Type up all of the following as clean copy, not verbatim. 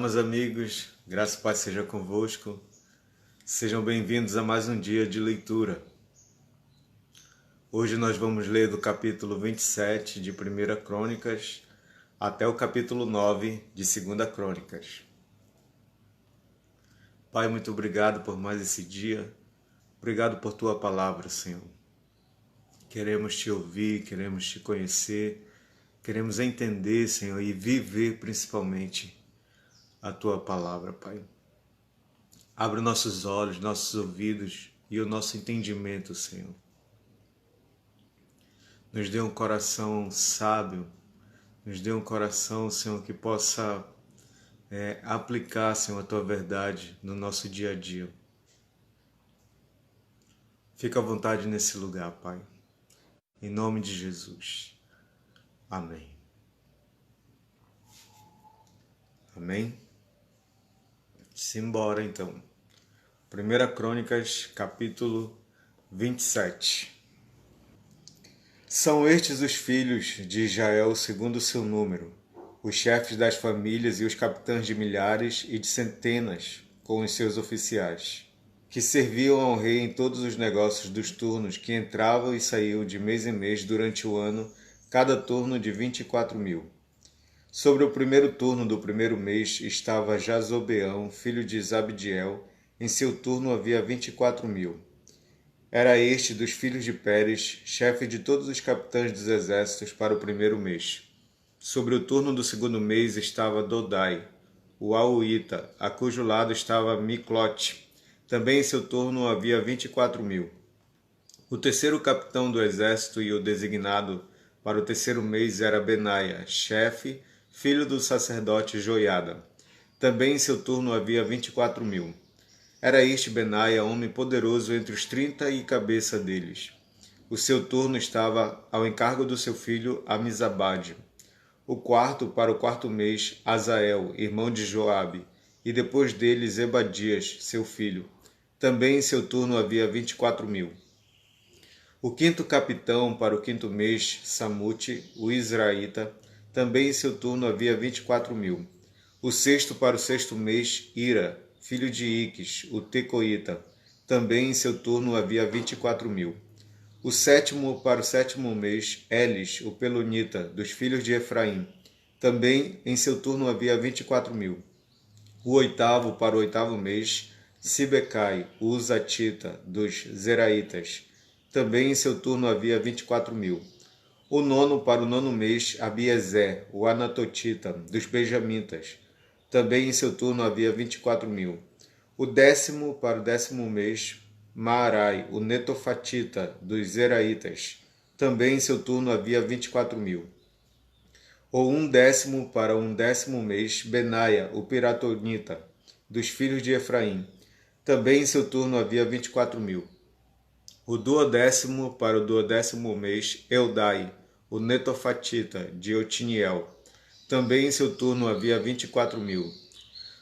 meus amigos, graça e paz seja convosco. Sejam bem-vindos a mais um dia de leitura. Hoje nós vamos ler do capítulo 27 de 1 Crônicas até o capítulo 9 de 2 Crônicas. Pai, muito obrigado por mais esse dia. Obrigado por Tua palavra, Senhor. Queremos Te ouvir, queremos Te conhecer, queremos entender, Senhor, e viver principalmente a Tua palavra, Pai. Abre nossos olhos, nossos ouvidos e o nosso entendimento, Senhor. Nos dê um coração sábio, nos dê um coração, Senhor, que possa aplicar, Senhor, a Tua verdade no nosso dia a dia. Fica à vontade nesse lugar, Pai. Em nome de Jesus. Amém. Amém? Simbora, então. 1 Crônicas, capítulo 27. São estes os filhos de Israel segundo o seu número, os chefes das famílias e os capitães de milhares e de centenas, com os seus oficiais, que serviam ao rei em todos os negócios dos turnos que entravam e saíam de mês em mês durante o ano, cada turno de 24.000. Sobre o primeiro turno do primeiro mês estava Jazobeão, filho de Zabdiel, em seu turno havia 24.000. Era este dos filhos de Pérez, chefe de todos os capitães dos exércitos para o primeiro mês. Sobre o turno do segundo mês estava Dodai, o Auita, a cujo lado estava Miclote. Também em seu turno havia 24.000. O terceiro capitão do exército e o designado para o terceiro mês era Benaia, chefe, filho do sacerdote Joiada. Também em seu turno havia 24.000. Era este Benaia, homem poderoso entre os 30 e cabeça deles. O seu turno estava ao encargo do seu filho Amizabade. O quarto, para o quarto mês, Azael, irmão de Joabe, e depois dele Zebadias, seu filho. Também em seu turno havia 24.000. O quinto capitão, para o quinto mês, Samute, o Israelita. Também em seu turno havia 24.000. O sexto, para o sexto mês, Ira, filho de Iques, o Tecoíta. Também em seu turno havia 24.000. O sétimo, para o sétimo mês, Elis, o Pelonita, dos filhos de Efraim. Também em seu turno havia 24.000. O oitavo, para o oitavo mês, Sibecai, o Uzatita, dos Zeraitas. Também em seu turno havia 24.000. O nono, para o nono mês, Abiezer, o Anatotita, dos Benjamitas. Também em seu turno havia 24.000. O décimo, para o décimo mês, Maarai, o Netofatita, dos Zeraitas. Também em seu turno havia 24.000. O undécimo, para o undécimo mês, Benaia, o Piratonita, dos filhos de Efraim. Também em seu turno havia 24.000. O duodécimo, para o duodécimo mês, Eldai, o Netofatita, de Otiniel. Também em seu turno havia 24.000.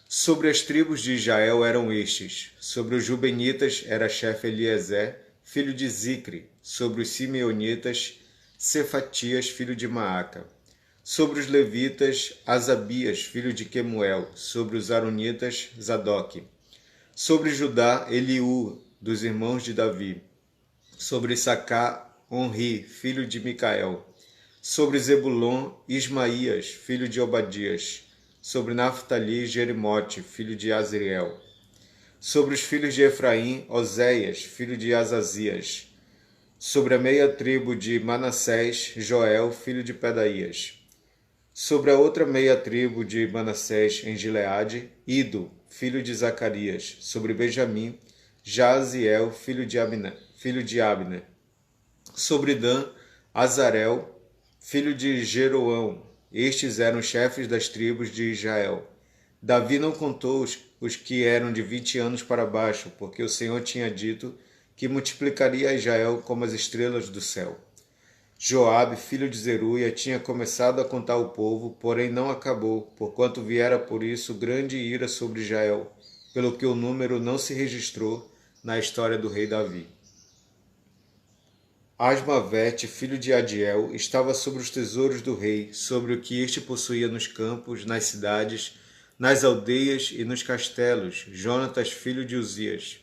Sobre as tribos de Israel eram estes. Sobre os Jubenitas era chefe Eliezer, filho de Zicre. Sobre os Simeonitas, Cefatias, filho de Maaca. Sobre os Levitas, Asabias, filho de Quemuel. Sobre os Aronitas, Zadok. Sobre Judá, Eliú, dos irmãos de Davi. Sobre Sacá, Onri, filho de Micael. Sobre Zebulon, Ismaías, filho de Obadias. Sobre Naftali, Jerimote, filho de Azriel. Sobre os filhos de Efraim, Oséias, filho de Azazias. Sobre a meia tribo de Manassés, Joel, filho de Pedaías. Sobre a outra meia tribo de Manassés, em Gileade, Ido, filho de Zacarias. Sobre Benjamim, Jaziel, filho de Abner. Sobre Dan, Azarel, filho de Jeroão. Estes eram chefes das tribos de Israel. Davi não contou os que eram de 20 anos para baixo, porque o Senhor tinha dito que multiplicaria a Israel como as estrelas do céu. Joabe, filho de Zeruia, tinha começado a contar o povo, porém não acabou, porquanto viera por isso grande ira sobre Israel, pelo que o número não se registrou na história do rei Davi. Asmavete, filho de Adiel, estava sobre os tesouros do rei, sobre o que este possuía nos campos, nas cidades, nas aldeias e nos castelos, Jonatas, filho de Uzias.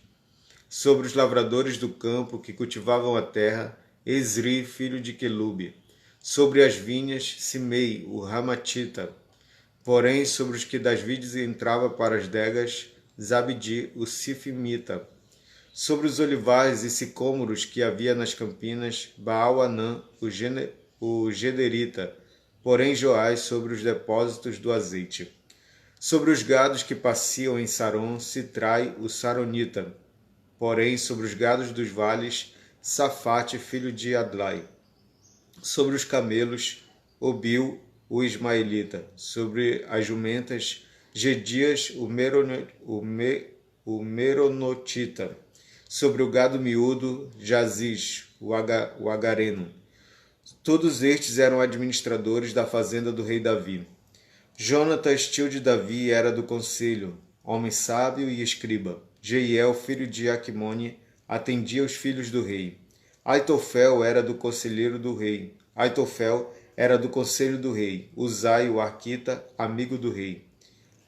Sobre os lavradores do campo que cultivavam a terra, Esri, filho de Quelube. Sobre as vinhas, Simei, o Ramatita. Porém, sobre os que das vides entrava para as degas, Zabdi, o Sifimita. Sobre os olivais e sicômoros que havia nas campinas, Baal-Anã, o Gederita. Porém, Joás sobre os depósitos do azeite. Sobre os gados que passeam em Saron, Sitrai, o Saronita. Porém, sobre os gados dos vales, Safate, filho de Adlai. Sobre os camelos, Obil, o Ismaelita. Sobre as jumentas, Gedias, o Meronotita. Sobre o gado miúdo, Jaziz, o Agareno. Todos estes eram administradores da fazenda do rei Davi. Jonatas, tio de Davi, era do conselho, homem sábio e escriba. Jeiel, filho de Aquimone, atendia os filhos do rei. Aitofel era do conselheiro do rei. Aitofel era do conselho do rei. Uzai, o arquita, amigo do rei.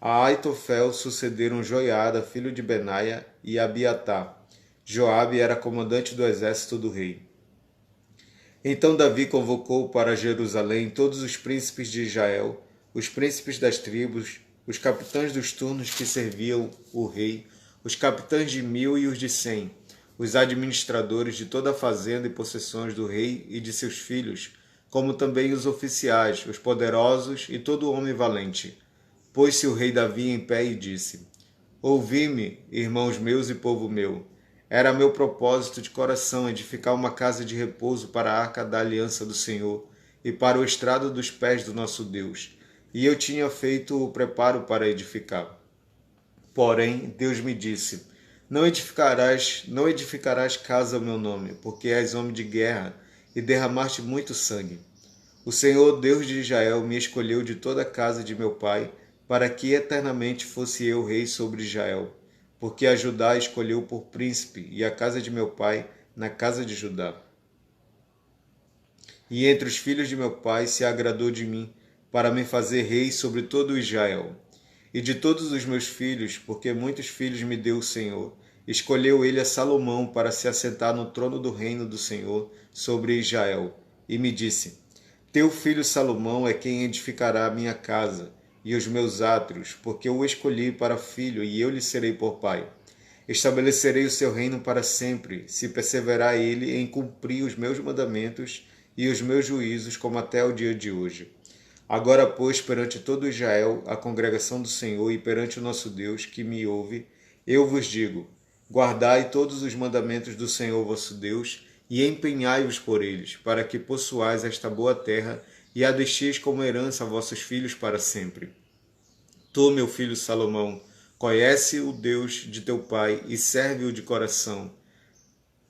A Aitofel sucederam Joiada, filho de Benaia, e Abiatar. Joabe era comandante do exército do rei. Então Davi convocou para Jerusalém todos os príncipes de Israel, os príncipes das tribos, os capitães dos turnos que serviam o rei, os capitães de 1000 e os de 100, os administradores de toda a fazenda e possessões do rei e de seus filhos, como também os oficiais, os poderosos e todo homem valente. Pôs-se o rei Davi em pé e disse: Ouvi-me, irmãos meus e povo meu. Era meu propósito de coração edificar uma casa de repouso para a arca da aliança do Senhor e para o estrado dos pés do nosso Deus. E eu tinha feito o preparo para edificar. Porém, Deus me disse: Não edificarás casa ao meu nome, porque és homem de guerra e derramaste muito sangue. O Senhor, Deus de Israel, me escolheu de toda a casa de meu pai, para que eternamente fosse eu rei sobre Israel. Porque a Judá escolheu por príncipe, e a casa de meu pai na casa de Judá. E entre os filhos de meu pai se agradou de mim, para me fazer rei sobre todo Israel. E de todos os meus filhos, porque muitos filhos me deu o Senhor, escolheu ele a Salomão para se assentar no trono do reino do Senhor sobre Israel. E me disse: Teu filho Salomão é quem edificará a minha casa e os meus átrios, porque eu o escolhi para filho, e eu lhe serei por pai. Estabelecerei o seu reino para sempre, se perseverar ele em cumprir os meus mandamentos e os meus juízos, como até o dia de hoje. Agora, pois, perante todo Israel, a congregação do Senhor, e perante o nosso Deus, que me ouve, eu vos digo: guardai todos os mandamentos do Senhor vosso Deus, e empenhai-vos por eles, para que possuais esta boa terra, e a deixeis como herança a vossos filhos para sempre. Tu, meu filho Salomão, conhece o Deus de teu pai e serve-o de coração,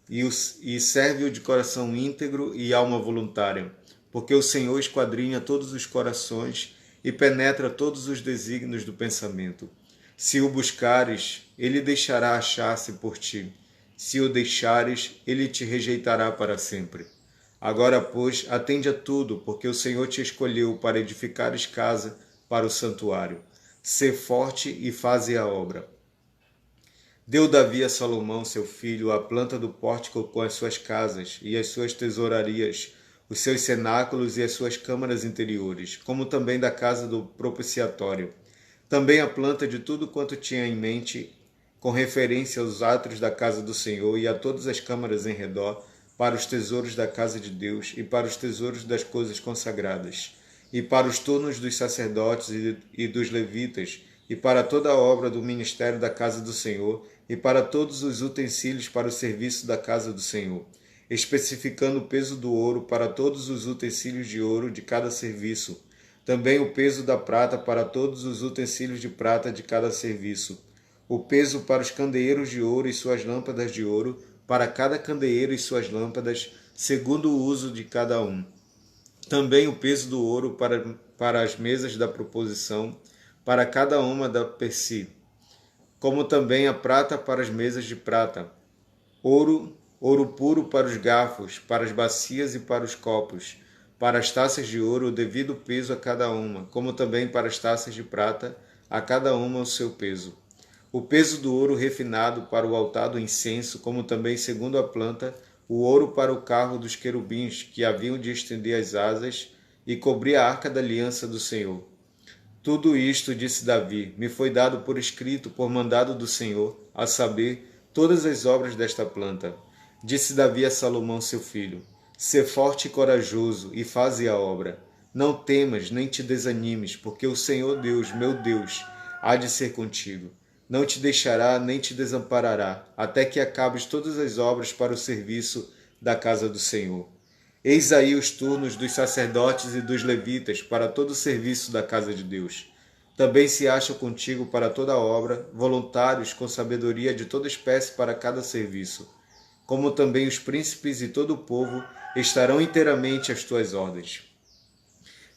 e serve-o de coração íntegro e alma voluntária, porque o Senhor esquadrinha todos os corações e penetra todos os desígnios do pensamento. Se o buscares, ele deixará achar-se por ti. Se o deixares, ele te rejeitará para sempre. Agora, pois, atende a tudo, porque o Senhor te escolheu para edificares casa para o santuário. Sê forte e faze a obra. Deu Davi a Salomão, seu filho, a planta do pórtico com as suas casas e as suas tesourarias, os seus cenáculos e as suas câmaras interiores, como também da casa do propiciatório. Também a planta de tudo quanto tinha em mente, com referência aos átrios da casa do Senhor e a todas as câmaras em redor, para os tesouros da casa de Deus e para os tesouros das coisas consagradas, e para os turnos dos sacerdotes e dos levitas, e para toda a obra do ministério da casa do Senhor, e para todos os utensílios para o serviço da casa do Senhor, especificando o peso do ouro para todos os utensílios de ouro de cada serviço, também o peso da prata para todos os utensílios de prata de cada serviço, o peso para os candeeiros de ouro e suas lâmpadas de ouro, para cada candeeiro e suas lâmpadas, segundo o uso de cada um. Também o peso do ouro para as mesas da proposição, para cada uma da per si, como também a prata para as mesas de prata, ouro puro para os garfos, para as bacias e para os copos, para as taças de ouro o devido peso a cada uma, como também para as taças de prata, a cada uma o seu peso. O peso do ouro refinado para o altar do incenso, como também, segundo a planta, o ouro para o carro dos querubins, que haviam de estender as asas e cobrir a arca da aliança do Senhor. Tudo isto, disse Davi, me foi dado por escrito, por mandado do Senhor, a saber, todas as obras desta planta. Disse Davi a Salomão seu filho, sê forte e corajoso, e faze a obra. Não temas, nem te desanimes, porque o Senhor Deus, meu Deus, há de ser contigo. Não te deixará, nem te desamparará, até que acabes todas as obras para o serviço da casa do Senhor. Eis aí os turnos dos sacerdotes e dos levitas para todo o serviço da casa de Deus. Também se acham contigo para toda obra, voluntários com sabedoria de toda espécie para cada serviço. Como também os príncipes e todo o povo estarão inteiramente às tuas ordens.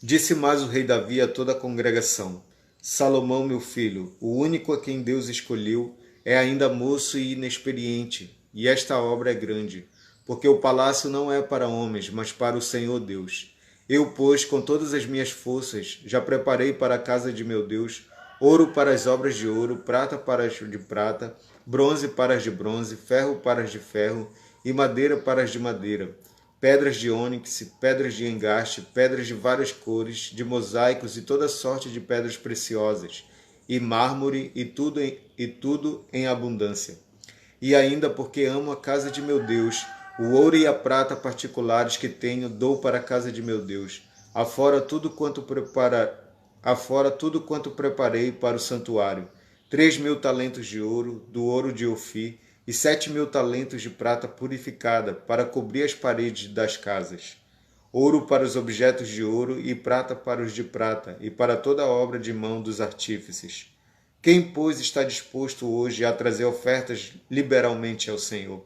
Disse mais o rei Davi a toda a congregação: Salomão, meu filho, o único a quem Deus escolheu, é ainda moço e inexperiente, e esta obra é grande, porque o palácio não é para homens, mas para o Senhor Deus. Eu, pois, com todas as minhas forças, já preparei para a casa de meu Deus ouro para as obras de ouro, prata para as de prata, bronze para as de bronze, ferro para as de ferro e madeira para as de madeira, pedras de ônix, pedras de engaste, pedras de várias cores, de mosaicos e toda sorte de pedras preciosas, e mármore e tudo em abundância. E ainda porque amo a casa de meu Deus, o ouro e a prata particulares que tenho dou para a casa de meu Deus, afora tudo quanto preparei para o santuário, 3.000 talentos de ouro, do ouro de Ofir, e 7.000 talentos de prata purificada, para cobrir as paredes das casas. Ouro para os objetos de ouro, e prata para os de prata, e para toda a obra de mão dos artífices. Quem, pois, está disposto hoje a trazer ofertas liberalmente ao Senhor?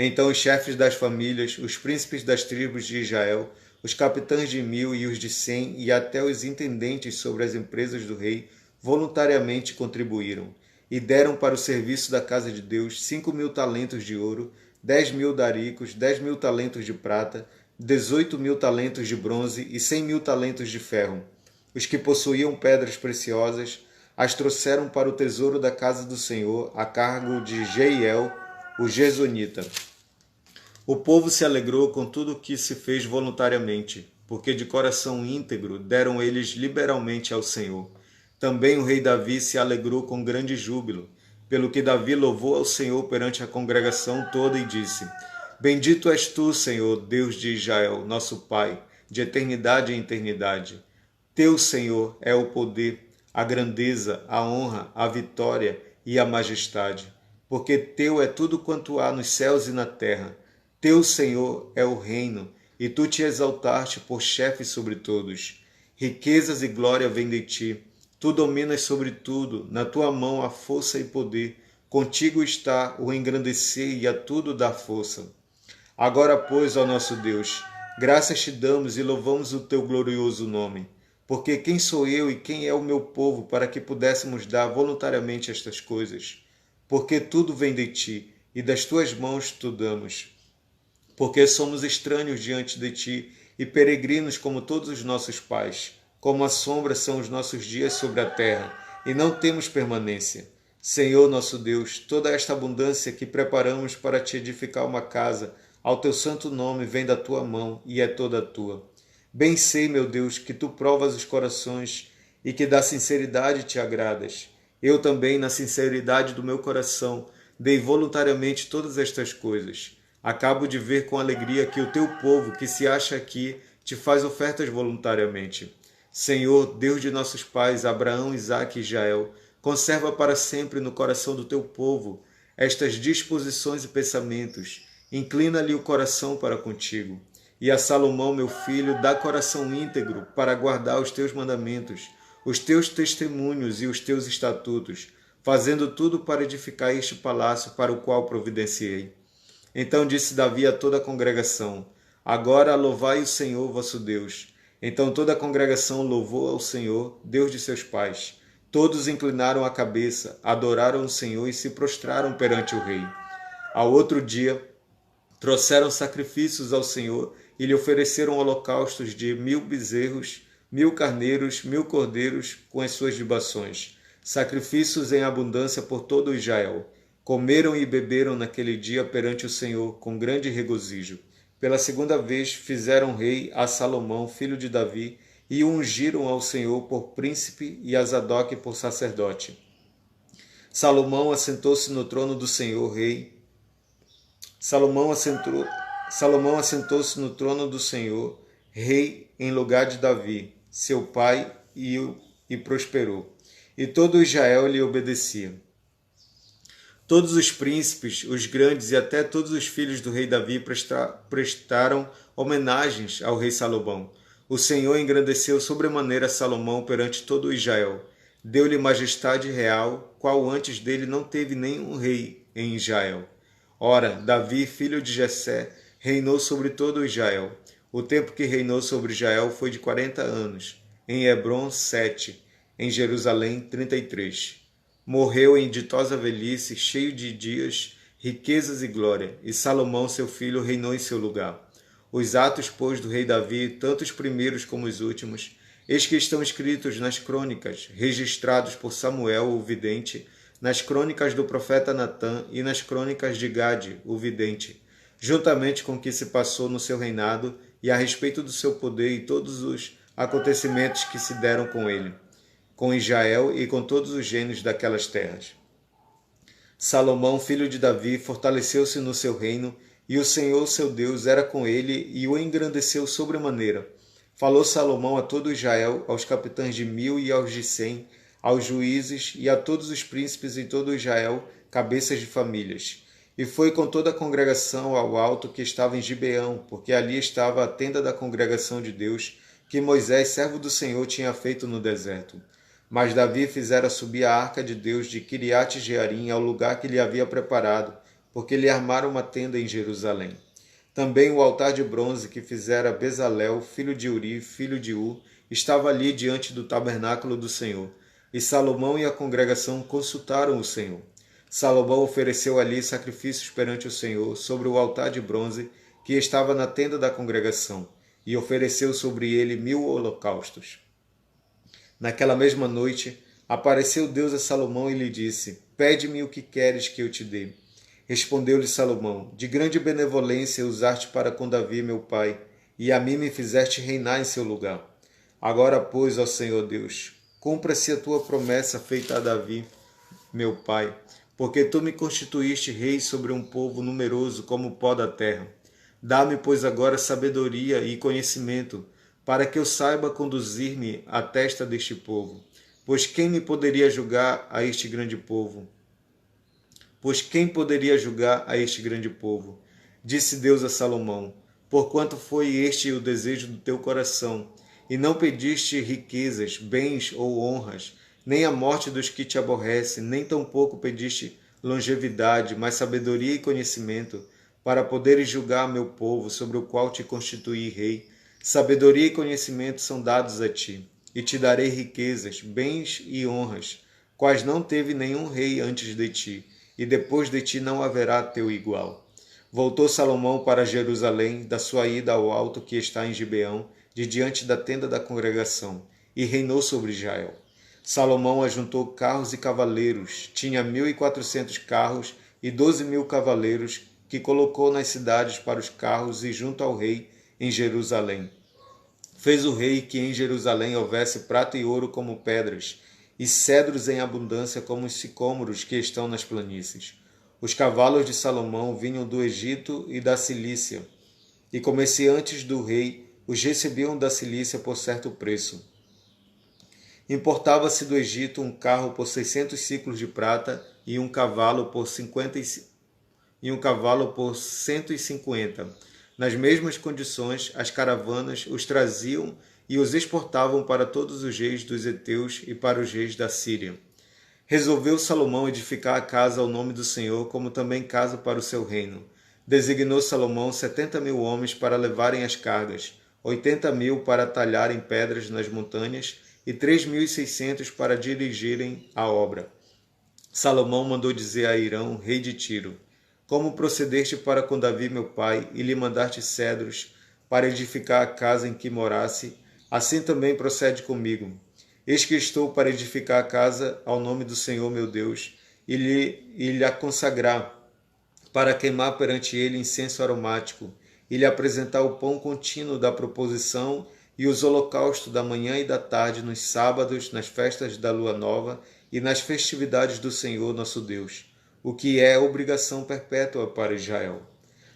Então os chefes das famílias, os príncipes das tribos de Israel, os capitães de 1000 e os de 100, e até os intendentes sobre as empresas do rei, voluntariamente contribuíram, e deram para o serviço da casa de Deus 5.000 talentos de ouro, 10.000 daricos, 10.000 talentos de prata, 18.000 talentos de bronze e 100.000 talentos de ferro. Os que possuíam pedras preciosas as trouxeram para o tesouro da casa do Senhor, a cargo de Jeiel, o Gesonita. O povo se alegrou com tudo o que se fez voluntariamente, porque de coração íntegro deram eles liberalmente ao Senhor. Também o rei Davi se alegrou com grande júbilo, pelo que Davi louvou ao Senhor perante a congregação toda e disse: Bendito és tu, Senhor, Deus de Israel, nosso Pai, de eternidade em eternidade. Teu, Senhor, é o poder, a grandeza, a honra, a vitória e a majestade, porque teu é tudo quanto há nos céus e na terra. Teu, Senhor, é o reino, e tu te exaltaste por chefe sobre todos. Riquezas e glória vêm de ti. Tu dominas sobre tudo, na tua mão há força e poder. Contigo está o engrandecer e a tudo dar força. Agora, pois, ó nosso Deus, graças te damos e louvamos o teu glorioso nome. Porque quem sou eu e quem é o meu povo para que pudéssemos dar voluntariamente estas coisas? Porque tudo vem de ti, e das tuas mãos tu damos. Porque somos estranhos diante de ti e peregrinos como todos os nossos pais. Como a sombra são os nossos dias sobre a terra, e não temos permanência. Senhor nosso Deus, toda esta abundância que preparamos para te edificar uma casa, ao teu santo nome vem da tua mão e é toda tua. Bem sei, meu Deus, que tu provas os corações e que da sinceridade te agradas. Eu também, na sinceridade do meu coração, dei voluntariamente todas estas coisas. Acabo de ver com alegria que o teu povo, que se acha aqui, te faz ofertas voluntariamente. Senhor, Deus de nossos pais, Abraão, Isaque e Israel, conserva para sempre no coração do teu povo estas disposições e pensamentos. Inclina-lhe o coração para contigo. E a Salomão, meu filho, dá coração íntegro para guardar os teus mandamentos, os teus testemunhos e os teus estatutos, fazendo tudo para edificar este palácio para o qual providenciei. Então disse Davi a toda a congregação: Agora louvai o Senhor vosso Deus. Então toda a congregação louvou ao Senhor, Deus de seus pais. Todos inclinaram a cabeça, adoraram o Senhor e se prostraram perante o rei. Ao outro dia, trouxeram sacrifícios ao Senhor e lhe ofereceram holocaustos de 1000 bezerros, 1000 carneiros, 1000 cordeiros com as suas libações, sacrifícios em abundância por todo Israel. Comeram e beberam naquele dia perante o Senhor com grande regozijo. Pela segunda vez fizeram rei a Salomão, filho de Davi, e o ungiram ao Senhor por príncipe e a Zadok por sacerdote. Salomão assentou-se no trono do Senhor, rei. Salomão assentou-se no trono do Senhor, rei em lugar de Davi, seu pai, e prosperou. E todo Israel lhe obedecia. Todos os príncipes, os grandes e até todos os filhos do rei Davi prestaram homenagens ao rei Salomão. O Senhor engrandeceu sobremaneira Salomão perante todo Israel. Deu-lhe majestade real, qual antes dele não teve nenhum rei em Israel. Ora, Davi, filho de Jessé, reinou sobre todo Israel. O tempo que reinou sobre Israel foi de 40 anos. Em Hebrom, 7. Em Jerusalém, 33. Morreu em ditosa velhice, cheio de dias, riquezas e glória, e Salomão, seu filho, reinou em seu lugar. Os atos, pois, do rei Davi, tanto os primeiros como os últimos, eis que estão escritos nas crônicas, registrados por Samuel, o vidente, nas crônicas do profeta Natã e nas crônicas de Gade, o vidente, juntamente com o que se passou no seu reinado e a respeito do seu poder e todos os acontecimentos que se deram com ele, com Israel e com todos os gênios daquelas terras. Salomão, filho de Davi, fortaleceu-se no seu reino, e o Senhor, seu Deus, era com ele e o engrandeceu sobremaneira. Falou Salomão a todo Israel, aos capitães de 1000 e aos de 100, aos juízes e a todos os príncipes e todo Israel, cabeças de famílias. E foi com toda a congregação ao alto que estava em Gibeão, porque ali estava a tenda da congregação de Deus, que Moisés, servo do Senhor, tinha feito no deserto. Mas Davi fizera subir a arca de Deus de Quiriate-Jearim ao lugar que lhe havia preparado, porque lhe armaram uma tenda em Jerusalém. Também o altar de bronze que fizera Bezalel, filho de Uri, filho de Ur, estava ali diante do tabernáculo do Senhor. E Salomão e a congregação consultaram o Senhor. Salomão ofereceu ali sacrifícios perante o Senhor sobre o altar de bronze que estava na tenda da congregação, e ofereceu sobre ele 1000 holocaustos. Naquela mesma noite, apareceu Deus a Salomão e lhe disse: Pede-me o que queres que eu te dê. Respondeu-lhe Salomão: De grande benevolência usaste para com Davi, meu pai, e a mim me fizeste reinar em seu lugar. Agora, pois, ó Senhor Deus, cumpra-se a tua promessa feita a Davi, meu pai, porque tu me constituíste rei sobre um povo numeroso como o pó da terra. Dá-me, pois, agora sabedoria e conhecimento, para que eu saiba conduzir-me à testa deste povo. Pois quem me poderia julgar a este grande povo? Disse Deus a Salomão: Porquanto foi este o desejo do teu coração, e não pediste riquezas, bens ou honras, nem a morte dos que te aborrecem, nem tampouco pediste longevidade, mas sabedoria e conhecimento, para poderes julgar meu povo, sobre o qual te constituí rei. Sabedoria e conhecimento são dados a ti, e te darei riquezas, bens e honras, quais não teve nenhum rei antes de ti, e depois de ti não haverá teu igual. Voltou Salomão para Jerusalém, da sua ida ao alto que está em Gibeão, de diante da tenda da congregação, e reinou sobre Israel. Salomão ajuntou carros e cavaleiros, tinha 1400 carros e 12.000 cavaleiros, que colocou nas cidades para os carros e junto ao rei em Jerusalém. Fez o rei que em Jerusalém houvesse prata e ouro como pedras, e cedros em abundância como os sicômoros que estão nas planícies. Os cavalos de Salomão vinham do Egito e da Cilícia, e comerciantes do rei os recebiam da Cilícia por certo preço. Importava-se do Egito um carro por 600 siclos de prata e um cavalo por 150. Nas mesmas condições, as caravanas os traziam e os exportavam para todos os reis dos heteus e para os reis da Síria. Resolveu Salomão edificar a casa ao nome do Senhor, como também casa para o seu reino. Designou Salomão 70.000 homens para levarem as cargas, 80.000 para talharem pedras nas montanhas e 3.600 para dirigirem a obra. Salomão mandou dizer a Hirão, rei de Tiro: Como procedeste para com Davi meu pai, e lhe mandaste cedros para edificar a casa em que morasse, assim também procede comigo. Eis que estou para edificar a casa ao nome do Senhor meu Deus, e lhe a consagrar, para queimar perante ele incenso aromático, e lhe apresentar o pão contínuo da proposição e os holocaustos da manhã e da tarde nos sábados, nas festas da lua nova e nas festividades do Senhor nosso Deus, o que é obrigação perpétua para Israel.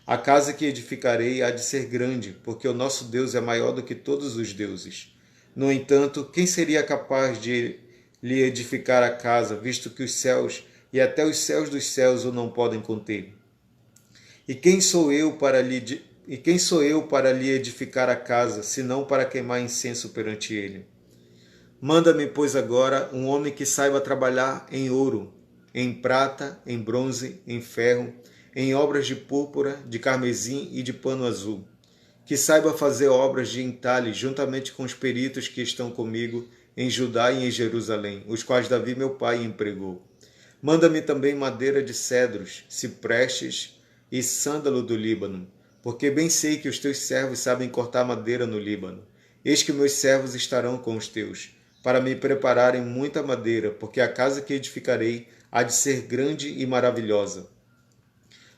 A casa que edificarei há de ser grande, porque o nosso Deus é maior do que todos os deuses. No entanto, quem seria capaz de lhe edificar a casa, visto que os céus e até os céus dos céus o não podem conter? E quem sou eu para lhe edificar a casa, senão para queimar incenso perante ele? Manda-me, pois, agora um homem que saiba trabalhar em ouro, em prata, em bronze, em ferro, em obras de púrpura, de carmesim e de pano azul, que saiba fazer obras de entalhe juntamente com os peritos que estão comigo em Judá e em Jerusalém, os quais Davi meu pai empregou. Manda-me também madeira de cedros, ciprestes e sândalo do Líbano, porque bem sei que os teus servos sabem cortar madeira no Líbano. Eis que meus servos estarão com os teus, para me prepararem muita madeira, porque a casa que edificarei há de ser grande e maravilhosa.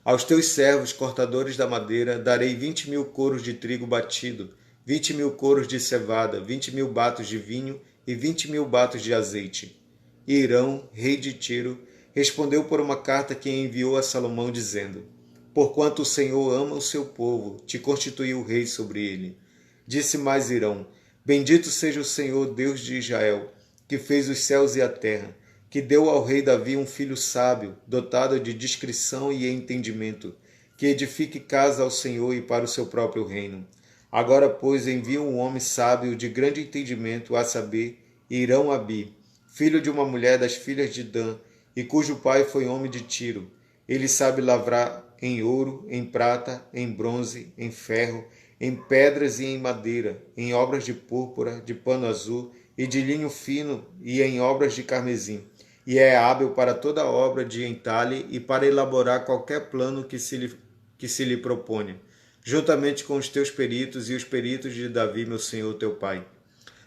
Aos teus servos, cortadores da madeira, darei 20.000 coros de trigo batido, 20.000 coros de cevada, 20.000 batos de vinho e 20.000 batos de azeite. E Irão, rei de Tiro, respondeu por uma carta que enviou a Salomão, dizendo: Porquanto o Senhor ama o seu povo, te constituiu rei sobre ele. Disse mais Irão: Bendito seja o Senhor, Deus de Israel, que fez os céus e a terra, que deu ao rei Davi um filho sábio, dotado de discrição e entendimento, que edifique casa ao Senhor e para o seu próprio reino. Agora, pois, envia um homem sábio de grande entendimento, a saber, Irão-Abi, filho de uma mulher das filhas de Dan, e cujo pai foi homem de Tiro. Ele sabe lavrar em ouro, em prata, em bronze, em ferro, em pedras e em madeira, em obras de púrpura, de pano azul e de linho fino e em obras de carmesim. E é hábil para toda obra de entalhe e para elaborar qualquer plano que se lhe proponha, juntamente com os teus peritos e os peritos de Davi, meu senhor, teu pai.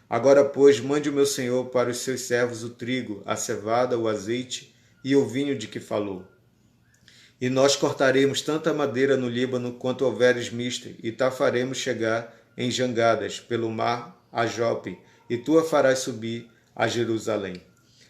Agora, pois, mande o meu senhor para os seus servos o trigo, a cevada, o azeite e o vinho de que falou. E nós cortaremos tanta madeira no Líbano quanto houveres mister, e ta faremos chegar em jangadas pelo mar a Jope, e tu a farás subir a Jerusalém.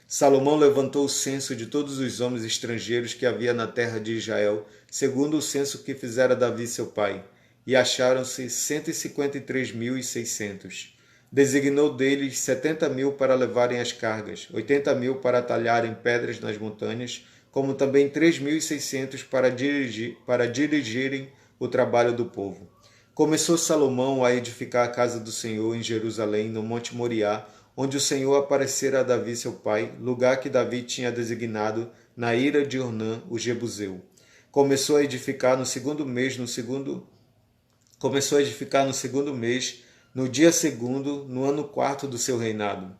Salomão levantou o censo de todos os homens estrangeiros que havia na terra de Israel, segundo o censo que fizera Davi seu pai, e acharam-se 153.600. Designou deles 70.000 para levarem as cargas, 80.000 para talharem pedras nas montanhas, como também 3.600 para dirigirem o trabalho do povo. Começou Salomão a edificar a casa do Senhor em Jerusalém, no Monte Moriá, onde o Senhor aparecera a Davi seu pai, lugar que Davi tinha designado na ira de Ornã, o Jebuseu. Começou a edificar no segundo mês, no dia segundo, no ano quarto do seu reinado.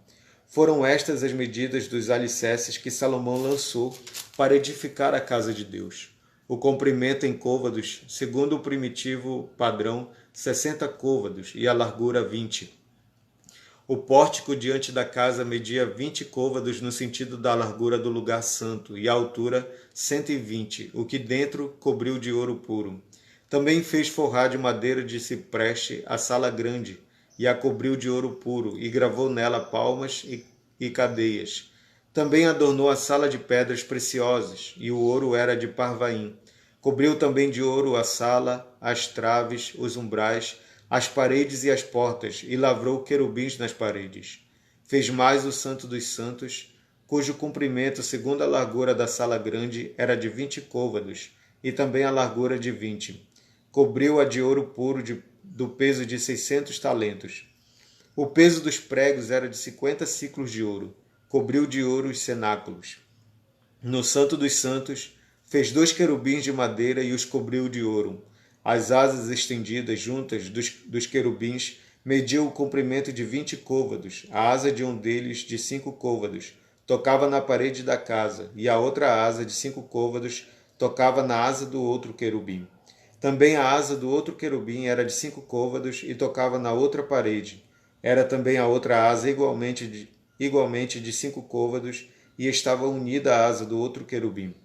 Foram estas as medidas dos alicerces que Salomão lançou para edificar a casa de Deus. O comprimento em côvados, segundo o primitivo padrão, 60 côvados, e a largura 20. O pórtico diante da casa media 20 côvados no sentido da largura do lugar santo, e a altura 120, o que dentro cobriu de ouro puro. Também fez forrar de madeira de cipreste a sala grande, e a cobriu de ouro puro, e gravou nela palmas e cadeias. Também adornou a sala de pedras preciosas, e o ouro era de Parvaim. Cobriu também de ouro a sala, as traves, os umbrais, as paredes e as portas, e lavrou querubins nas paredes. Fez mais o Santo dos Santos, cujo comprimento, segundo a largura da sala grande, era de 20 côvados, e também a largura de 20. Cobriu-a de ouro puro do peso de 600 talentos. O peso dos pregos era de 50 siclos de ouro. Cobriu de ouro os cenáculos. No Santo dos Santos, fez 2 querubins de madeira e os cobriu de ouro. As asas estendidas juntas dos querubins mediam o comprimento de 20 côvados. A asa de um deles, de 5 côvados, tocava na parede da casa, e a outra asa, de 5 côvados, tocava na asa do outro querubim. Também a asa do outro querubim era de 5 côvados e tocava na outra parede. Era também a outra asa igualmente de 5 côvados, e estava unida à asa do outro querubim.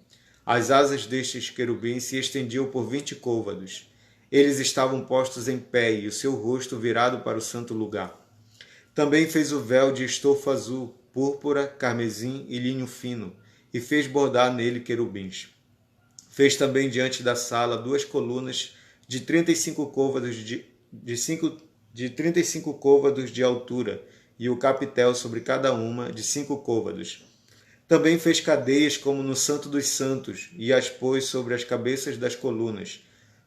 As asas destes querubins se estendiam por 20 côvados. Eles estavam postos em pé e o seu rosto virado para o santo lugar. Também fez o véu de estofa azul, púrpura, carmesim e linho fino, e fez bordar nele querubins. Fez também diante da sala 2 colunas de 35 côvados de 35 côvados de altura, e o capitel sobre cada uma de 5 côvados. Também fez cadeias como no Santo dos Santos, e as pôs sobre as cabeças das colunas.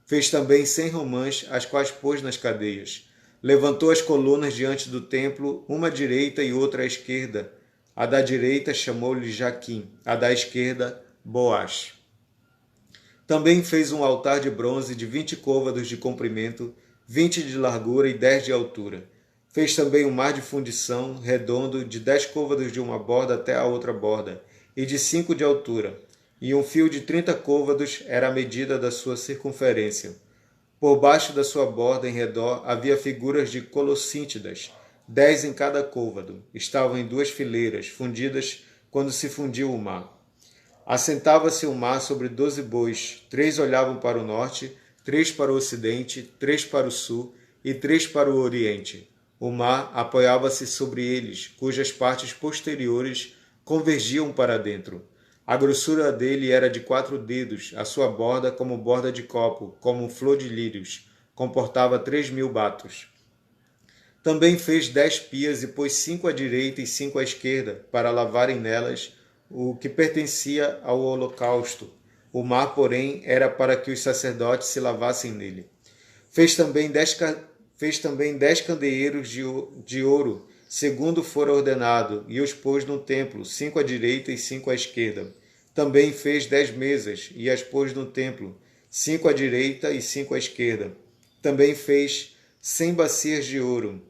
Fez também 100 romãs, as quais pôs nas cadeias. Levantou as colunas diante do templo, uma à direita e outra à esquerda. A da direita chamou-lhe Jaquim, a da esquerda, Boaz. Também fez um altar de bronze de 20 côvados de comprimento, 20 de largura e 10 de altura. Fez também um mar de fundição, redondo, de 10 côvados de uma borda até a outra borda, e de 5 de altura, e um fio de 30 côvados era a medida da sua circunferência. Por baixo da sua borda em redor havia figuras de colossíntidas, 10 em cada côvado. Estavam em 2 fileiras, fundidas quando se fundiu o mar. Assentava-se o mar sobre 12 bois, 3 olhavam para o norte, 3 para o ocidente, 3 para o sul e 3 para o oriente. O mar apoiava-se sobre eles, cujas partes posteriores convergiam para dentro. A grossura dele era de 4 dedos, a sua borda como borda de copo, como flor de lírios, comportava 3.000 batos. Também fez 10 pias e pôs 5 à direita e 5 à esquerda, para lavarem nelas o que pertencia ao holocausto. O mar, porém, era para que os sacerdotes se lavassem nele. Fez também 10 candeeiros de ouro, segundo fora ordenado, e os pôs no templo, 5 à direita e 5 à esquerda. Também fez 10 mesas, e as pôs no templo, 5 à direita e 5 à esquerda. Também fez 100 bacias de ouro.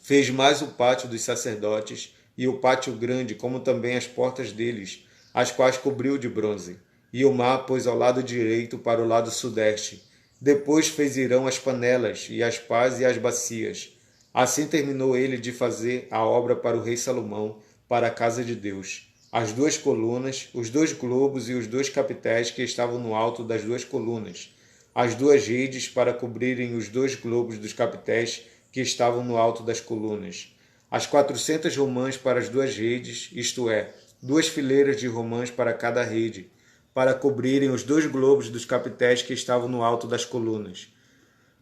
Fez mais o pátio dos sacerdotes e o pátio grande, como também as portas deles, as quais cobriu de bronze. E o mar pôs ao lado direito para o lado sudeste. Depois fez Irão as panelas, e as pás e as bacias. Assim terminou ele de fazer a obra para o rei Salomão, para a casa de Deus. As 2 colunas, os 2 globos e os 2 capitéis que estavam no alto das 2 colunas. As 2 redes para cobrirem os 2 globos dos capitéis que estavam no alto das colunas. As 400 romãs para as 2 redes, isto é, 2 fileiras de romãs para cada rede, para cobrirem os 2 globos dos capitéis que estavam no alto das colunas.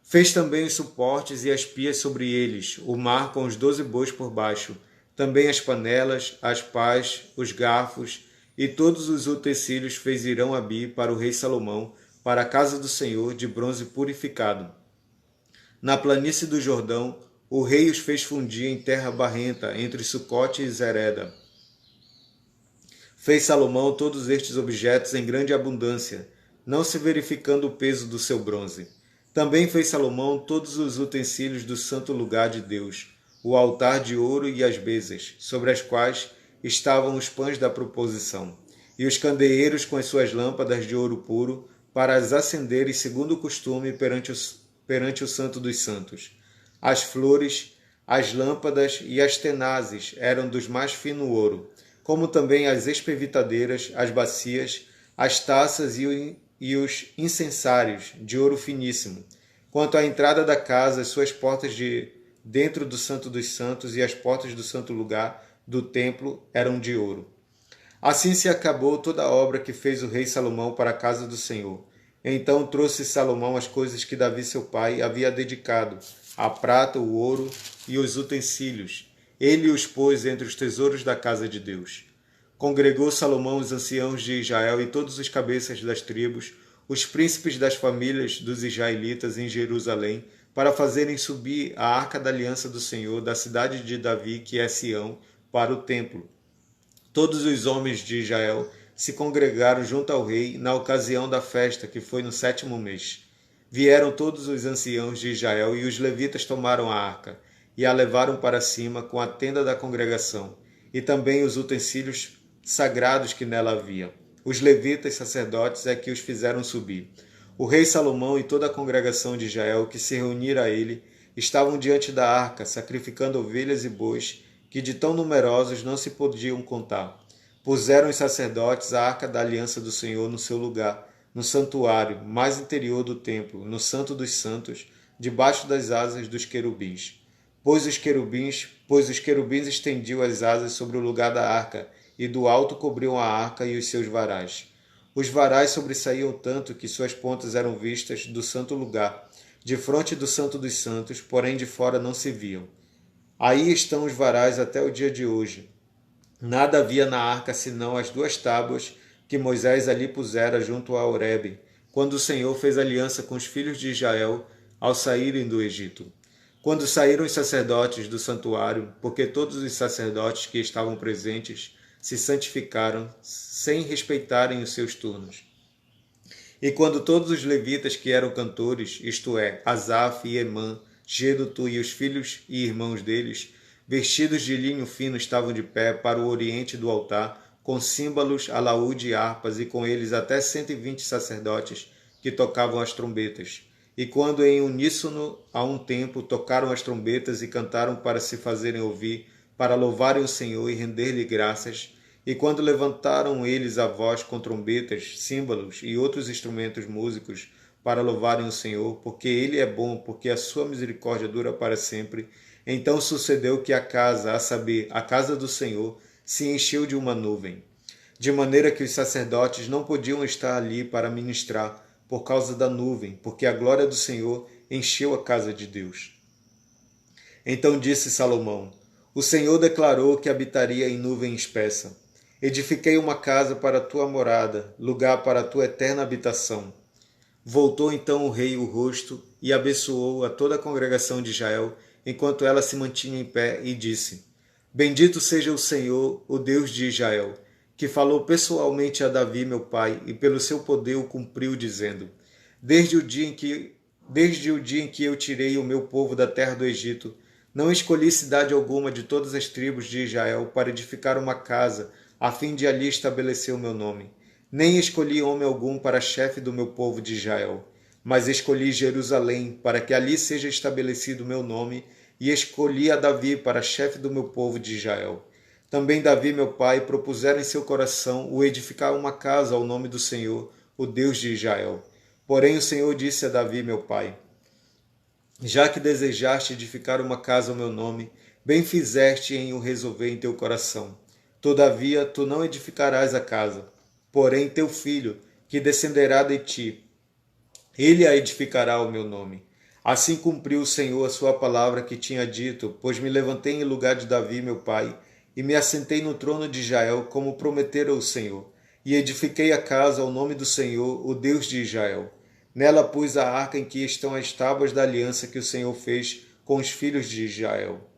Fez também os suportes e as pias sobre eles, o mar com os 12 bois por baixo, também as panelas, as pás, os garfos e todos os utensílios fez Irão Abi para o rei Salomão, para a casa do Senhor, de bronze purificado. Na planície do Jordão, o rei os fez fundir em terra barrenta, entre Sucote e Zereda. Fez Salomão todos estes objetos em grande abundância, não se verificando o peso do seu bronze. Também fez Salomão todos os utensílios do santo lugar de Deus, o altar de ouro e as mesas, sobre as quais estavam os pães da proposição, e os candeeiros com as suas lâmpadas de ouro puro, para as acenderem segundo o costume perante o Santo dos Santos. As flores, as lâmpadas e as tenazes eram dos mais fino ouro, como também as espevitadeiras, as bacias, as taças e os incensários, de ouro finíssimo. Quanto à entrada da casa, as suas portas de dentro do Santo dos Santos e as portas do santo lugar do templo eram de ouro. Assim se acabou toda a obra que fez o rei Salomão para a casa do Senhor. Então trouxe Salomão as coisas que Davi seu pai havia dedicado, a prata, o ouro e os utensílios. Ele os pôs entre os tesouros da casa de Deus. Congregou Salomão os anciãos de Israel e todos os cabeças das tribos, os príncipes das famílias dos israelitas em Jerusalém, para fazerem subir a arca da aliança do Senhor da cidade de Davi, que é Sião, para o templo. Todos os homens de Israel se congregaram junto ao rei na ocasião da festa, que foi no 7º mês. Vieram todos os anciãos de Israel e os levitas tomaram a arca, e a levaram para cima com a tenda da congregação, e também os utensílios sagrados que nela havia. Os levitas sacerdotes é que os fizeram subir. O rei Salomão e toda a congregação de Israel que se reunira a ele, estavam diante da arca, sacrificando ovelhas e bois, que de tão numerosos não se podiam contar. Puseram os sacerdotes a arca da aliança do Senhor no seu lugar, no santuário mais interior do templo, no Santo dos Santos, debaixo das asas dos querubins. Pois os querubins estendiam as asas sobre o lugar da arca, e do alto cobriam a arca e os seus varais. Os varais sobressaíam tanto que suas pontas eram vistas do santo lugar, de fronte do Santo dos Santos, porém de fora não se viam. Aí estão os varais até o dia de hoje. Nada havia na arca senão as 2 tábuas que Moisés ali pusera junto a Horebe, quando o Senhor fez aliança com os filhos de Israel ao saírem do Egito. Quando saíram os sacerdotes do santuário, porque todos os sacerdotes que estavam presentes se santificaram, sem respeitarem os seus turnos. E quando todos os levitas que eram cantores, isto é, Asaf e Emã, Jedutu e os filhos e irmãos deles, vestidos de linho fino, estavam de pé para o oriente do altar, com símbolos, alaúde e harpas, e com eles até 120 sacerdotes que tocavam as trombetas. E quando em uníssono a um tempo tocaram as trombetas e cantaram para se fazerem ouvir, para louvarem o Senhor e render-lhe graças, e quando levantaram eles a voz com trombetas, símbolos e outros instrumentos músicos para louvarem o Senhor, porque Ele é bom, porque a sua misericórdia dura para sempre, então sucedeu que a casa, a saber, a casa do Senhor, se encheu de uma nuvem, de maneira que os sacerdotes não podiam estar ali para ministrar por causa da nuvem, porque a glória do Senhor encheu a casa de Deus. Então disse Salomão: O Senhor declarou que habitaria em nuvem espessa. Edifiquei uma casa para a tua morada, lugar para a tua eterna habitação. Voltou então o rei o rosto e abençoou a toda a congregação de Israel, enquanto ela se mantinha em pé, e disse: Bendito seja o Senhor, o Deus de Israel, que falou pessoalmente a Davi, meu pai, e pelo seu poder o cumpriu, dizendo: Desde o dia em que eu tirei o meu povo da terra do Egito, não escolhi cidade alguma de todas as tribos de Israel para edificar uma casa, a fim de ali estabelecer o meu nome. Nem escolhi homem algum para chefe do meu povo de Israel, mas escolhi Jerusalém, para que ali seja estabelecido o meu nome, e escolhi a Davi para chefe do meu povo de Israel. Também Davi, meu pai, propusera em seu coração o edificar uma casa ao nome do Senhor, o Deus de Israel. Porém o Senhor disse a Davi, meu pai: Já que desejaste edificar uma casa ao meu nome, bem fizeste em o resolver em teu coração. Todavia, tu não edificarás a casa, porém teu filho, que descenderá de ti, ele a edificará ao meu nome. Assim cumpriu o Senhor a sua palavra que tinha dito, pois me levantei em lugar de Davi, meu pai, e me assentei no trono de Israel, como prometera o Senhor, e edifiquei a casa ao nome do Senhor, o Deus de Israel. Nela pus a arca em que estão as tábuas da aliança que o Senhor fez com os filhos de Israel.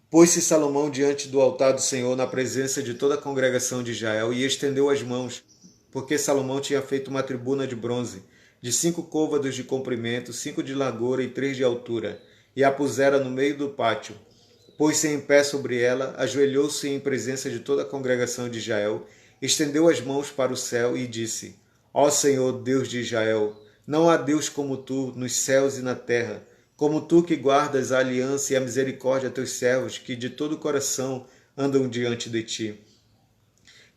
Pôs-se Salomão diante do altar do Senhor na presença de toda a congregação de Israel e estendeu as mãos, porque Salomão tinha feito uma tribuna de bronze, de 5 côvados de comprimento, 5 de largura e 3 de altura, e a pusera no meio do pátio. Pôs-se em pé sobre ela, ajoelhou-se em presença de toda a congregação de Israel, estendeu as mãos para o céu e disse: Ó Senhor, Deus de Israel, não há Deus como tu nos céus e na terra, como tu que guardas a aliança e a misericórdia a teus servos, que de todo o coração andam diante de ti.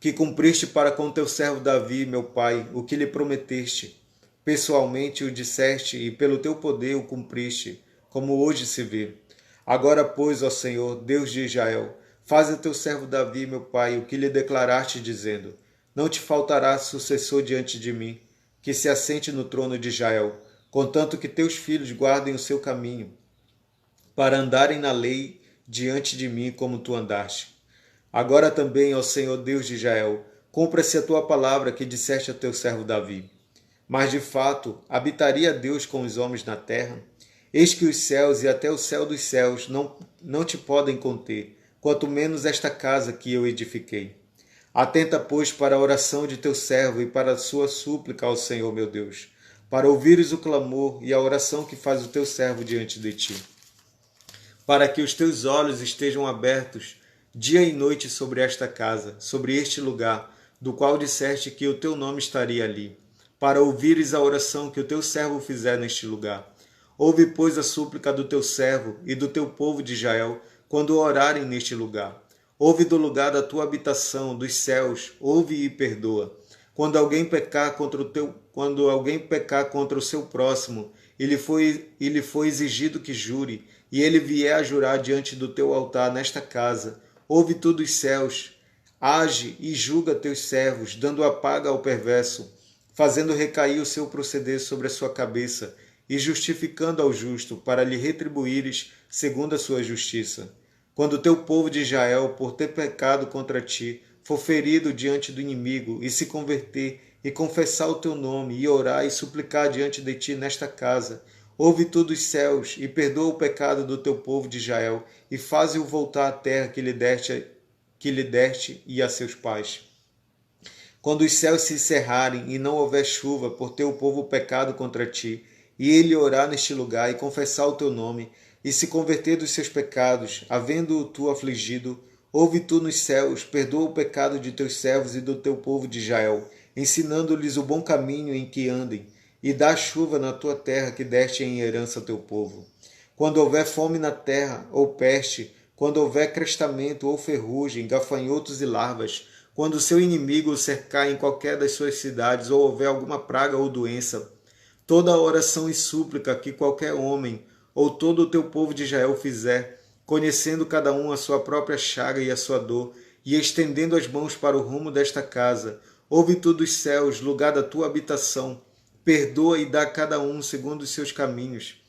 Que cumpriste para com teu servo Davi, meu pai, o que lhe prometeste. Pessoalmente o disseste e pelo teu poder o cumpriste, como hoje se vê. Agora, pois, ó Senhor, Deus de Israel, faz a teu servo Davi, meu pai, o que lhe declaraste, dizendo: Não te faltará sucessor diante de mim, que se assente no trono de Israel, contanto que teus filhos guardem o seu caminho, para andarem na lei diante de mim como tu andaste. Agora também, ó Senhor Deus de Israel, cumpra-se a tua palavra que disseste a teu servo Davi. Mas de fato, habitaria Deus com os homens na terra? Eis que os céus e até o céu dos céus não te podem conter, quanto menos esta casa que eu edifiquei. Atenta, pois, para a oração de teu servo e para a sua súplica ao Senhor, meu Deus, para ouvires o clamor e a oração que faz o teu servo diante de ti. Para que os teus olhos estejam abertos dia e noite sobre esta casa, sobre este lugar, do qual disseste que o teu nome estaria ali, para ouvires a oração que o teu servo fizer neste lugar. Ouve, pois, a súplica do teu servo e do teu povo de Israel, quando orarem neste lugar. Ouve do lugar da tua habitação, dos céus, ouve e perdoa. Quando alguém pecar contra o seu próximo, e lhe foi exigido que jure, e ele vier a jurar diante do teu altar nesta casa, ouve tu dos céus, age e julga teus servos, dando a paga ao perverso, fazendo recair o seu proceder sobre a sua cabeça, e justificando ao justo, para lhe retribuires segundo a sua justiça. Quando o teu povo de Israel, por ter pecado contra ti, for ferido diante do inimigo, e se converter, e confessar o teu nome, e orar e suplicar diante de ti nesta casa, ouve tu dos céus, e perdoa o pecado do teu povo de Israel, e faze-o voltar à terra que lhe deste e a seus pais. Quando os céus se cerrarem, e não houver chuva, por ter o povo pecado contra ti, e ele orar neste lugar, e confessar o teu nome, e se converter dos seus pecados, havendo-o tu afligido, ouve tu nos céus, perdoa o pecado de teus servos e do teu povo de Israel, ensinando-lhes o bom caminho em que andem, e dá chuva na tua terra que deste em herança ao teu povo. Quando houver fome na terra, ou peste, quando houver crestamento ou ferrugem, gafanhotos e larvas, quando o seu inimigo o cercar em qualquer das suas cidades, ou houver alguma praga ou doença, toda oração e súplica que qualquer homem ou todo o teu povo de Israel fizer, conhecendo cada um a sua própria chaga e a sua dor, e estendendo as mãos para o rumo desta casa, ouve tu dos céus, lugar da tua habitação, perdoa e dá a cada um segundo os seus caminhos,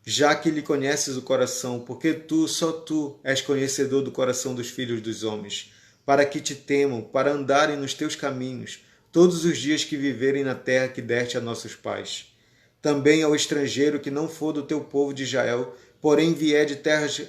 já que lhe conheces o coração, porque só tu, és conhecedor do coração dos filhos dos homens, para que te temam, para andarem nos teus caminhos, todos os dias que viverem na terra que deste a nossos pais. Também ao estrangeiro que não for do teu povo de Israel, porém vier de terras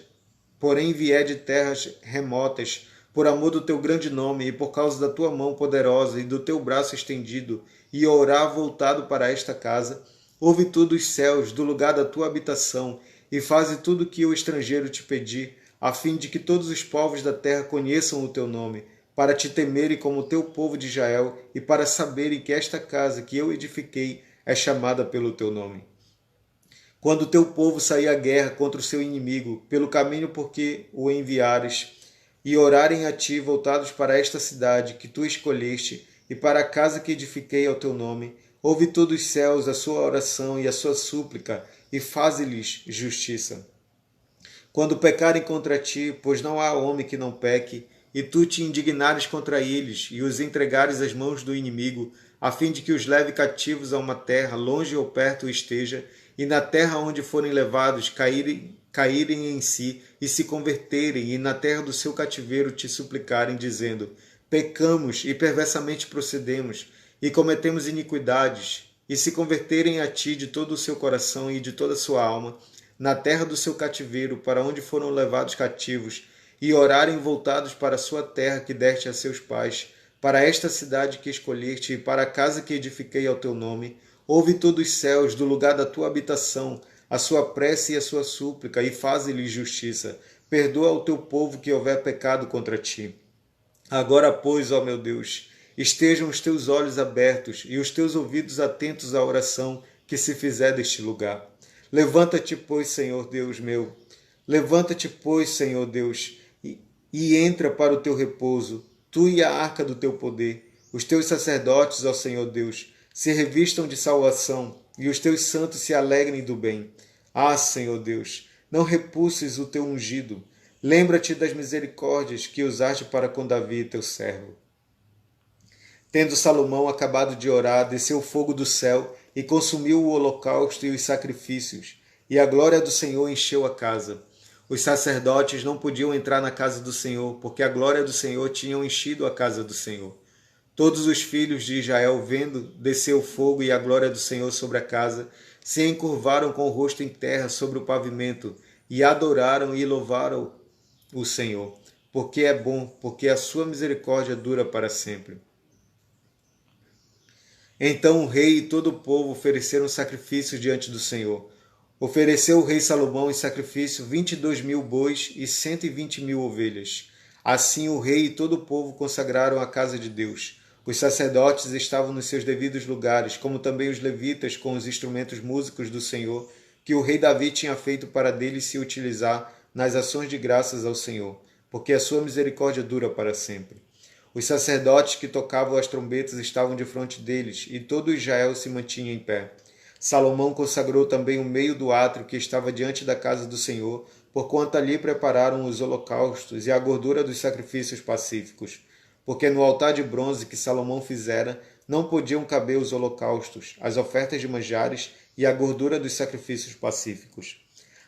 remotas, por amor do teu grande nome e por causa da tua mão poderosa e do teu braço estendido, e orar voltado para esta casa, ouve tu dos céus, do lugar da tua habitação, e faze tudo o que o estrangeiro te pedir, a fim de que todos os povos da terra conheçam o teu nome, para te temerem como o teu povo de Israel, e para saberem que esta casa que eu edifiquei é chamada pelo teu nome. Quando o teu povo sair à guerra contra o seu inimigo, pelo caminho por que o enviares, e orarem a ti voltados para esta cidade que tu escolheste, e para a casa que edifiquei ao teu nome, ouve tu dos céus a sua oração e a sua súplica, e faze-lhes justiça. Quando pecarem contra ti, pois não há homem que não peque, e tu te indignares contra eles, e os entregares às mãos do inimigo, a fim de que os leve cativos a uma terra, longe ou perto esteja, e na terra onde forem levados caírem em si, e se converterem, e na terra do seu cativeiro te suplicarem, dizendo: pecamos e perversamente procedemos, e cometemos iniquidades, e se converterem a ti de todo o seu coração e de toda a sua alma, na terra do seu cativeiro, para onde foram levados cativos, e orarem voltados para a sua terra que deste a seus pais, para esta cidade que escolheste e para a casa que edifiquei ao teu nome, ouve tu dos céus, do lugar da tua habitação, a sua prece e a sua súplica, e faze-lhes justiça. Perdoa ao teu povo que houver pecado contra ti. Agora, pois, ó meu Deus, estejam os teus olhos abertos e os teus ouvidos atentos à oração que se fizer deste lugar. Levanta-te, pois, Senhor Deus meu. Levanta-te, pois, Senhor Deus, e entra para o teu repouso, tu e a arca do teu poder. Os teus sacerdotes, ó Senhor Deus, se revistam de salvação, e os teus santos se alegrem do bem. Ah, Senhor Deus, não repulses o teu ungido. Lembra-te das misericórdias que usaste para com Davi, teu servo. Tendo Salomão acabado de orar, desceu o fogo do céu e consumiu o holocausto e os sacrifícios, e a glória do Senhor encheu a casa. Os sacerdotes não podiam entrar na casa do Senhor, porque a glória do Senhor tinha enchido a casa do Senhor. Todos os filhos de Israel, vendo descer o fogo e a glória do Senhor sobre a casa, se encurvaram com o rosto em terra sobre o pavimento, e adoraram e louvaram o Senhor, porque é bom, porque a sua misericórdia dura para sempre. Então o rei e todo o povo ofereceram sacrifícios diante do Senhor. Ofereceu o rei Salomão em sacrifício 22.000 bois e 120.000 ovelhas. Assim o rei e todo o povo consagraram a casa de Deus. Os sacerdotes estavam nos seus devidos lugares, como também os levitas com os instrumentos músicos do Senhor, que o rei Davi tinha feito para deles se utilizar nas ações de graças ao Senhor, porque a sua misericórdia dura para sempre. Os sacerdotes que tocavam as trombetas estavam defronte deles, e todo Israel se mantinha em pé. Salomão consagrou também o meio do átrio que estava diante da casa do Senhor, porquanto ali prepararam os holocaustos e a gordura dos sacrifícios pacíficos. Porque no altar de bronze que Salomão fizera, não podiam caber os holocaustos, as ofertas de manjares e a gordura dos sacrifícios pacíficos.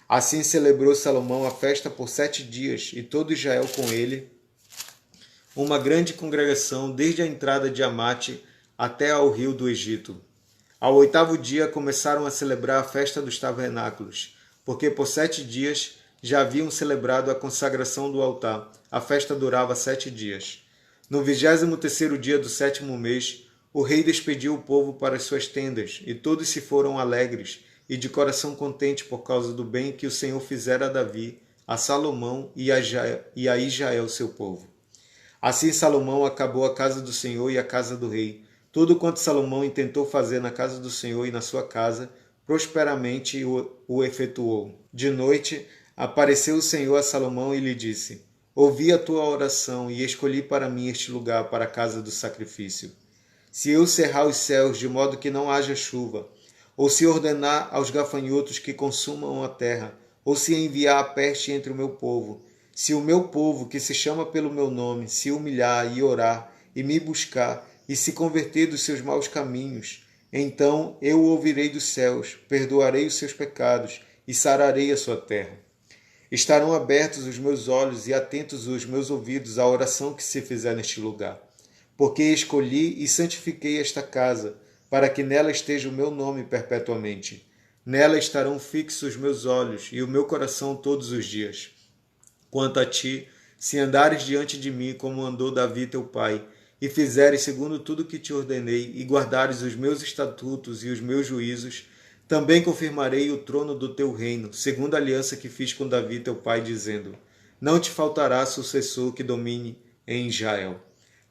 Assim celebrou Salomão a festa por 7 dias, e todo Israel com ele, uma grande congregação desde a entrada de Amate até ao rio do Egito. Ao 8º dia começaram a celebrar a festa dos tabernáculos, porque por 7 dias já haviam celebrado a consagração do altar. A festa durava 7 dias. No 23º dia do 7º mês, o rei despediu o povo para as suas tendas, e todos se foram alegres e de coração contente por causa do bem que o Senhor fizera a Davi, a Salomão e a Israel, seu povo. Assim Salomão acabou a casa do Senhor e a casa do rei. Tudo quanto Salomão intentou fazer na casa do Senhor e na sua casa, prosperamente o efetuou. De noite, apareceu o Senhor a Salomão e lhe disse: Ouvi a tua oração e escolhi para mim este lugar para a casa do sacrifício. Se eu cerrar os céus de modo que não haja chuva, ou se ordenar aos gafanhotos que consumam a terra, ou se enviar a peste entre o meu povo, se o meu povo, que se chama pelo meu nome, se humilhar e orar, e me buscar, e se converter dos seus maus caminhos, então eu o ouvirei dos céus, perdoarei os seus pecados, e sararei a sua terra. Estarão abertos os meus olhos e atentos os meus ouvidos à oração que se fizer neste lugar. Porque escolhi e santifiquei esta casa, para que nela esteja o meu nome perpetuamente. Nela estarão fixos os meus olhos e o meu coração todos os dias. Quanto a ti, se andares diante de mim como andou Davi teu pai, e fizeres segundo tudo que te ordenei, e guardares os meus estatutos e os meus juízos, também confirmarei o trono do teu reino, segundo a aliança que fiz com Davi teu pai, dizendo: Não te faltará sucessor que domine em Israel.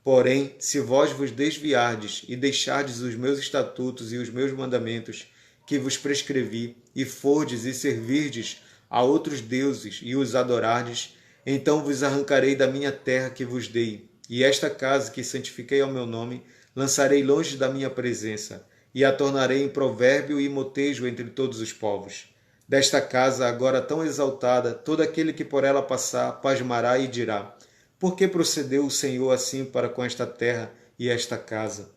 Porém, se vós vos desviardes e deixardes os meus estatutos e os meus mandamentos, que vos prescrevi, e fordes e servirdes a outros deuses e os adorardes, então vos arrancarei da minha terra que vos dei, e esta casa que santifiquei ao meu nome, lançarei longe da minha presença, e a tornarei em provérbio e motejo entre todos os povos. Desta casa, agora tão exaltada, todo aquele que por ela passar, pasmará e dirá: Por que procedeu o Senhor assim para com esta terra e esta casa?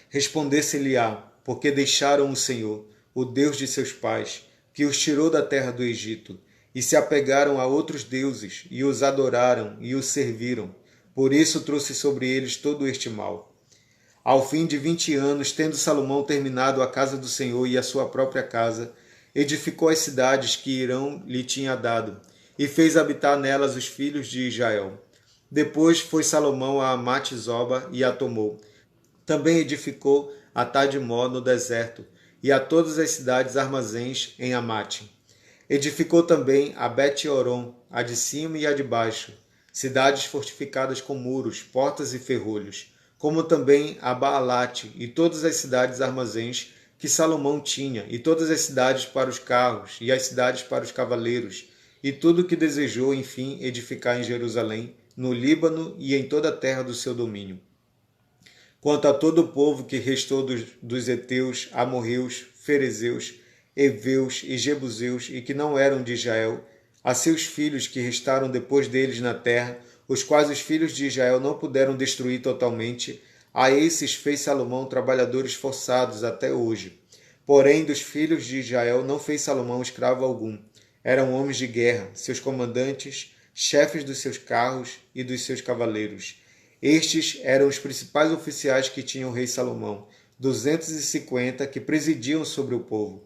Responder-se-lhe-á: Porque deixaram o Senhor, o Deus de seus pais, que os tirou da terra do Egito, e se apegaram a outros deuses, e os adoraram e os serviram. Por isso trouxe sobre eles todo este mal. Ao fim de 20 anos, tendo Salomão terminado a casa do Senhor e a sua própria casa, edificou as cidades que Hirão lhe tinha dado, e fez habitar nelas os filhos de Israel. Depois foi Salomão a Amate-Zoba e a tomou. Também edificou a Tadmor no deserto, e a todas as cidades armazéns em Amate. Edificou também a Bet-Horon, a de cima e a de baixo, cidades fortificadas com muros, portas e ferrolhos, como também a Baalate e todas as cidades armazéns que Salomão tinha, e todas as cidades para os carros, e as cidades para os cavaleiros, e tudo o que desejou, enfim, edificar em Jerusalém, no Líbano e em toda a terra do seu domínio. Quanto a todo o povo que restou dos heteus, amorreus, ferezeus, heveus e jebuseus, e que não eram de Israel, a seus filhos que restaram depois deles na terra, os quais os filhos de Israel não puderam destruir totalmente, a esses fez Salomão trabalhadores forçados até hoje. Porém, dos filhos de Israel não fez Salomão escravo algum. Eram homens de guerra, seus comandantes, chefes dos seus carros e dos seus cavaleiros. Estes eram os principais oficiais que tinha o rei Salomão, 250 que presidiam sobre o povo.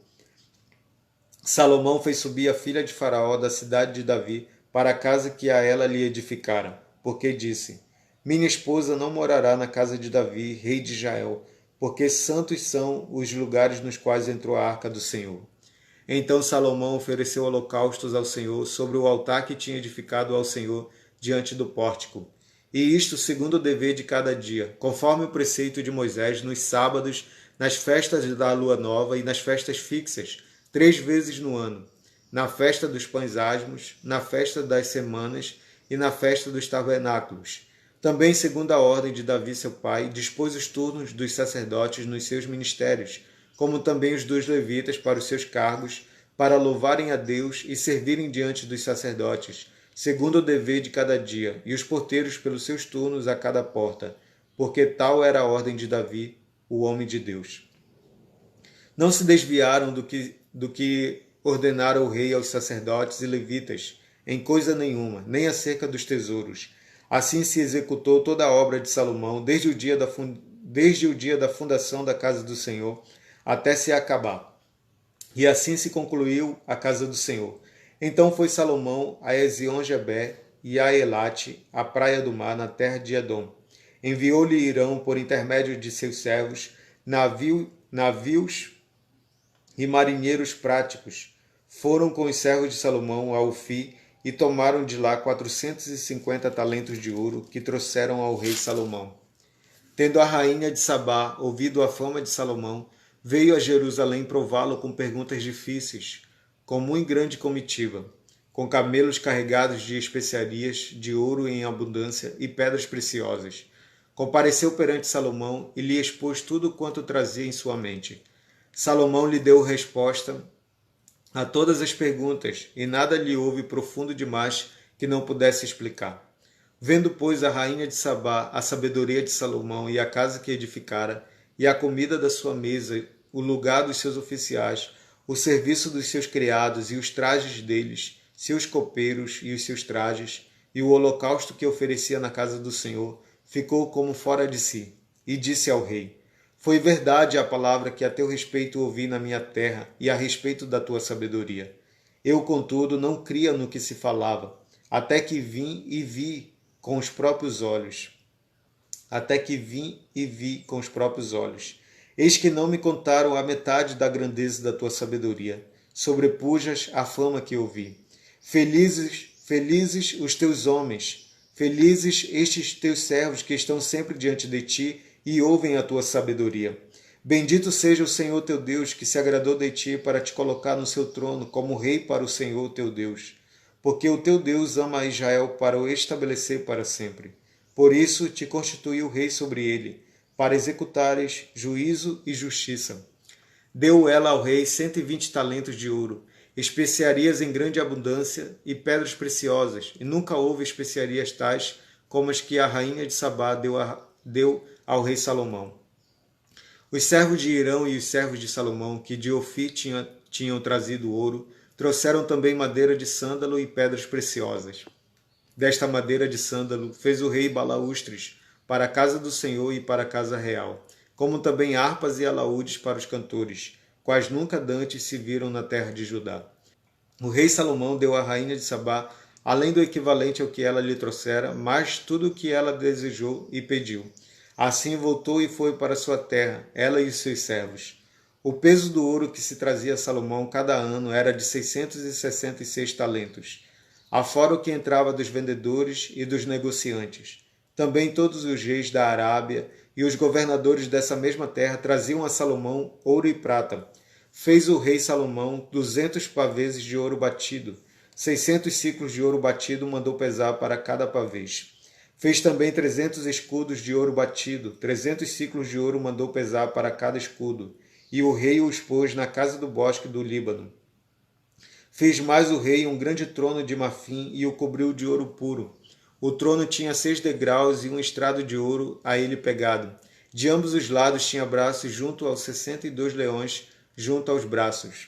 Salomão fez subir a filha de Faraó da cidade de Davi para a casa que a ela lhe edificara, porque disse: Minha esposa não morará na casa de Davi, rei de Israel, porque santos são os lugares nos quais entrou a arca do Senhor. Então Salomão ofereceu holocaustos ao Senhor sobre o altar que tinha edificado ao Senhor diante do pórtico. e isto segundo o dever de cada dia, conforme o preceito de Moisés, nos sábados, nas festas da lua nova e nas festas fixas, 3 vezes no ano, na festa dos pães asmos, na festa das semanas e na festa dos tabernáculos. Também, segundo a ordem de Davi seu pai, dispôs os turnos dos sacerdotes nos seus ministérios, como também os dos levitas para os seus cargos, para louvarem a Deus e servirem diante dos sacerdotes, segundo o dever de cada dia, e os porteiros pelos seus turnos a cada porta, porque tal era a ordem de Davi, o homem de Deus. Não se desviaram do que ordenara o rei aos sacerdotes e levitas, em coisa nenhuma, nem acerca dos tesouros. Assim se executou toda a obra de Salomão, desde o dia da fundação da casa do Senhor, até se acabar. E assim se concluiu a casa do Senhor. Então foi Salomão a Ezion-Geber e a Elate, a praia do mar, na terra de Edom. Enviou-lhe Irão, por intermédio de seus servos, navios e marinheiros práticos. Foram com os servos de Salomão a Ufi e tomaram de lá 450 talentos de ouro, que trouxeram ao rei Salomão. Tendo a rainha de Sabá ouvido a fama de Salomão, veio a Jerusalém prová-lo com perguntas difíceis, com muito grande comitiva, com camelos carregados de especiarias, de ouro em abundância e pedras preciosas. Compareceu perante Salomão e lhe expôs tudo quanto trazia em sua mente. Salomão lhe deu resposta a todas as perguntas, e nada lhe houve profundo demais que não pudesse explicar. Vendo, pois, a rainha de Sabá a sabedoria de Salomão e a casa que edificara, e a comida da sua mesa, o lugar dos seus oficiais, o serviço dos seus criados e os trajes deles, seus copeiros e os seus trajes, e o holocausto que oferecia na casa do Senhor, ficou como fora de si, e disse ao rei: foi verdade a palavra que a teu respeito ouvi na minha terra e a respeito da tua sabedoria. Eu, contudo, não cria no que se falava, até que vim e vi com os próprios olhos. Eis que não me contaram a metade da grandeza da tua sabedoria. Sobrepujas a fama que ouvi. Felizes os teus homens, felizes estes teus servos que estão sempre diante de ti e ouvem a tua sabedoria. Bendito seja o Senhor teu Deus, que se agradou de ti para te colocar no seu trono como rei para o Senhor teu Deus. Porque o teu Deus ama a Israel para o estabelecer para sempre. Por isso te constituiu rei sobre ele, para executares juízo e justiça. Deu ela ao rei 120 talentos de ouro, especiarias em grande abundância e pedras preciosas, e nunca houve especiarias tais como as que a rainha de Sabá deu ao rei Salomão. Os servos de Irão e os servos de Salomão, que de Ofir tinham trazido ouro, trouxeram também madeira de sândalo e pedras preciosas. Desta madeira de sândalo fez o rei balaústres para a casa do Senhor e para a casa real, como também harpas e alaúdes para os cantores, quais nunca dantes se viram na terra de Judá. O rei Salomão deu à rainha de Sabá, além do equivalente ao que ela lhe trouxera, mais tudo o que ela desejou e pediu. Assim voltou e foi para sua terra, ela e os seus servos. O peso do ouro que se trazia a Salomão cada ano era de 666 talentos, afora o que entrava dos vendedores e dos negociantes. Também todos os reis da Arábia e os governadores dessa mesma terra traziam a Salomão ouro e prata. Fez o rei Salomão 200 pavês de ouro batido, 600 ciclos de ouro batido mandou pesar para cada pavês. Fez também 300 escudos de ouro batido, 300 ciclos de ouro mandou pesar para cada escudo, e o rei o expôs na casa do bosque do Líbano. Fez mais o rei um grande trono de marfim e o cobriu de ouro puro. O trono tinha 6 degraus e um estrado de ouro a ele pegado. De ambos os lados tinha braços junto aos 62 leões, junto aos braços.